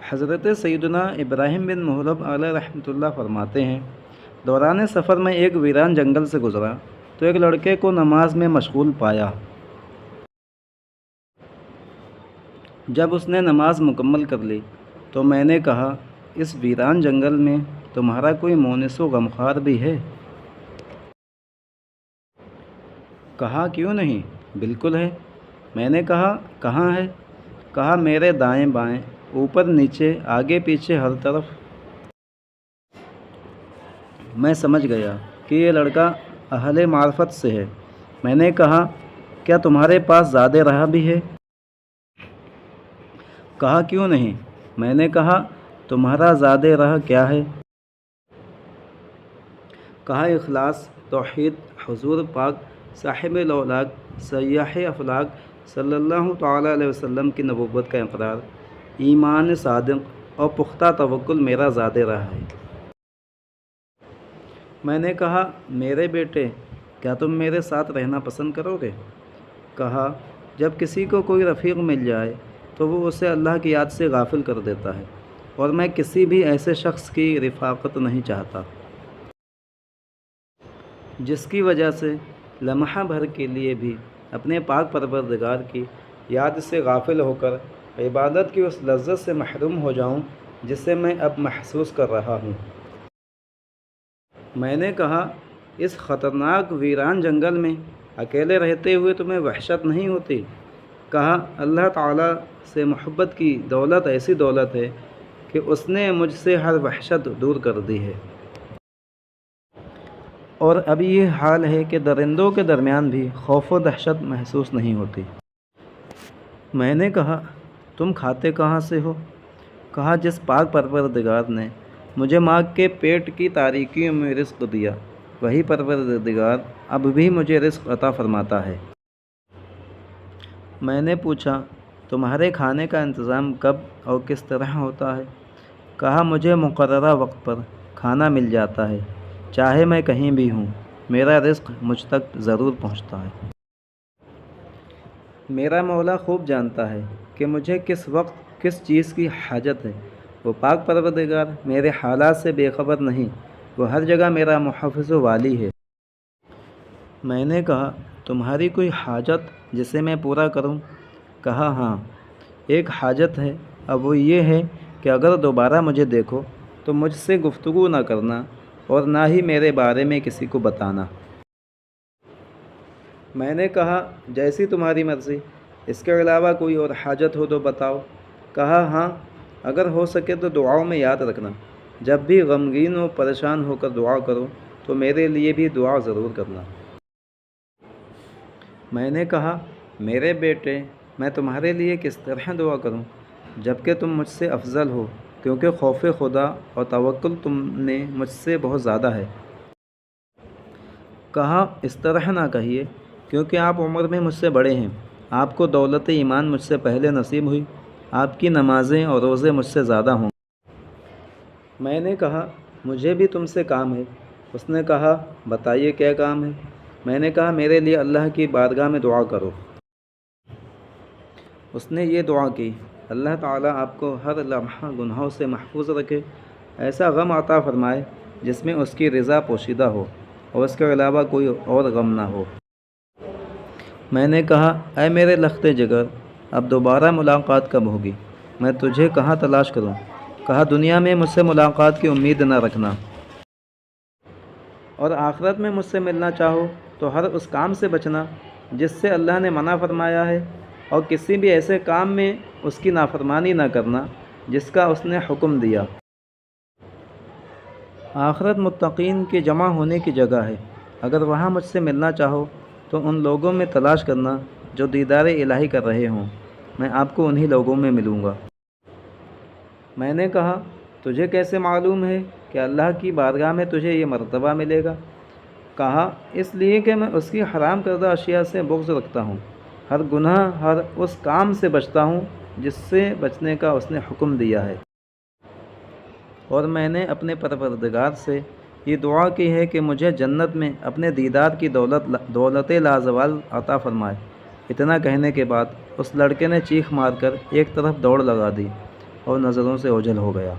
حضرت سیدنا ابراہیم بن محلب علیہ رحمۃ اللہ فرماتے ہیں، دوران سفر میں ایک ویران جنگل سے گزرا تو ایک لڑکے کو نماز میں مشغول پایا۔ جب اس نے نماز مکمل کر لی تو میں نے کہا، اس ویران جنگل میں تمہارا کوئی مونس و غمخوار بھی ہے؟ کہا، کیوں نہیں، بالکل ہے۔ میں نے کہا، کہاں ہے؟ کہا، میرے دائیں بائیں، اوپر نیچے، آگے پیچھے، ہر طرف۔ میں سمجھ گیا کہ یہ لڑکا اہل معرفت سے ہے۔ میں نے کہا، کیا تمہارے پاس زاد راہ بھی ہے؟ کہا، کیوں نہیں۔ میں نے کہا، تمہارا زاد راہ کیا ہے؟ کہا، اخلاص، توحید، حضور پاک صاحب الاولاق سیاح افلاق صلی اللہ تعالیٰ علیہ وسلم کی نبوت کا اقرار، ایمان صادق اور پختہ توکل میرا زاد راہ ہے۔ میں نے کہا، میرے بیٹے، کیا تم میرے ساتھ رہنا پسند کرو گے؟ کہا، جب کسی کو کوئی رفیق مل جائے تو وہ اسے اللہ کی یاد سے غافل کر دیتا ہے، اور میں کسی بھی ایسے شخص کی رفاقت نہیں چاہتا جس کی وجہ سے لمحہ بھر کے لیے بھی اپنے پاک پروردگار کی یاد سے غافل ہو کر عبادت کی اس لذت سے محروم ہو جاؤں جسے میں اب محسوس کر رہا ہوں۔ میں نے کہا، اس خطرناک ویران جنگل میں اکیلے رہتے ہوئے تمہیں وحشت نہیں ہوتی؟ کہا، اللہ تعالیٰ سے محبت کی دولت ایسی دولت ہے کہ اس نے مجھ سے ہر وحشت دور کر دی ہے، اور اب یہ حال ہے کہ درندوں کے درمیان بھی خوف و دہشت محسوس نہیں ہوتی۔ میں نے کہا، تم کھاتے کہاں سے ہو؟ کہا، جس پاک پروردگار نے مجھے ماں کے پیٹ کی تاریکیوں میں رزق دیا، وہی پروردگار اب بھی مجھے رزق عطا فرماتا ہے۔ میں نے پوچھا، تمہارے کھانے کا انتظام کب اور کس طرح ہوتا ہے؟ کہا، مجھے مقررہ وقت پر کھانا مل جاتا ہے، چاہے میں کہیں بھی ہوں، میرا رزق مجھ تک ضرور پہنچتا ہے۔ میرا مولا خوب جانتا ہے کہ مجھے کس وقت کس چیز کی حاجت ہے۔ وہ پاک پروردگار میرے حالات سے بے خبر نہیں، وہ ہر جگہ میرا محافظ و والی ہے۔ میں نے کہا، تمہاری کوئی حاجت جسے میں پورا کروں؟ کہا، ہاں، ایک حاجت ہے، اب وہ یہ ہے کہ اگر دوبارہ مجھے دیکھو تو مجھ سے گفتگو نہ کرنا اور نہ ہی میرے بارے میں کسی کو بتانا۔ میں نے کہا، جیسی تمہاری مرضی، اس کے علاوہ کوئی اور حاجت ہو تو بتاؤ۔ کہا، ہاں، اگر ہو سکے تو دعاؤں میں یاد رکھنا، جب بھی غمگین و پریشان ہو کر دعا کرو تو میرے لیے بھی دعا ضرور کرنا۔ میں نے کہا، میرے بیٹے، میں تمہارے لیے کس طرح دعا کروں جبکہ تم مجھ سے افضل ہو، کیونکہ خوف خدا اور توکل تم نے مجھ سے بہت زیادہ ہے۔ کہا، اس طرح نہ کہیے، کیونکہ آپ عمر میں مجھ سے بڑے ہیں، آپ کو دولت ایمان مجھ سے پہلے نصیب ہوئی، آپ کی نمازیں اور روزے مجھ سے زیادہ ہوں۔ میں نے کہا، مجھے بھی تم سے کام ہے۔ اس نے کہا، بتائیے کیا کام ہے؟ میں نے کہا، میرے لیے اللہ کی بارگاہ میں دعا کرو۔ اس نے یہ دعا کی، اللہ تعالیٰ آپ کو ہر لمحہ گناہوں سے محفوظ رکھے، ایسا غم عطا فرمائے جس میں اس کی رضا پوشیدہ ہو اور اس کے علاوہ کوئی اور غم نہ ہو۔ میں نے کہا، اے میرے لخت جگر، اب دوبارہ ملاقات کب ہوگی؟ میں تجھے کہاں تلاش کروں؟ کہا، دنیا میں مجھ سے ملاقات کی امید نہ رکھنا، اور آخرت میں مجھ سے ملنا چاہو تو ہر اس کام سے بچنا جس سے اللہ نے منع فرمایا ہے، اور کسی بھی ایسے کام میں اس کی نافرمانی نہ کرنا جس کا اس نے حکم دیا۔ آخرت متقین کے جمع ہونے کی جگہ ہے، اگر وہاں مجھ سے ملنا چاہو تو ان لوگوں میں تلاش کرنا جو دیدار الہی کر رہے ہوں، میں آپ کو انہی لوگوں میں ملوں گا۔ میں نے کہا، تجھے کیسے معلوم ہے کہ اللہ کی بارگاہ میں تجھے یہ مرتبہ ملے گا؟ کہا، اس لیے کہ میں اس کی حرام کردہ اشیاء سے بغض رکھتا ہوں، ہر گناہ، ہر اس کام سے بچتا ہوں جس سے بچنے کا اس نے حکم دیا ہے، اور میں نے اپنے پروردگار سے یہ دعا کی ہے کہ مجھے جنت میں اپنے دیدار کی دولت لازوال عطا فرمائے۔ اتنا کہنے کے بعد اس لڑکے نے چیخ مار کر ایک طرف دوڑ لگا دی اور نظروں سے اوجھل ہو گیا۔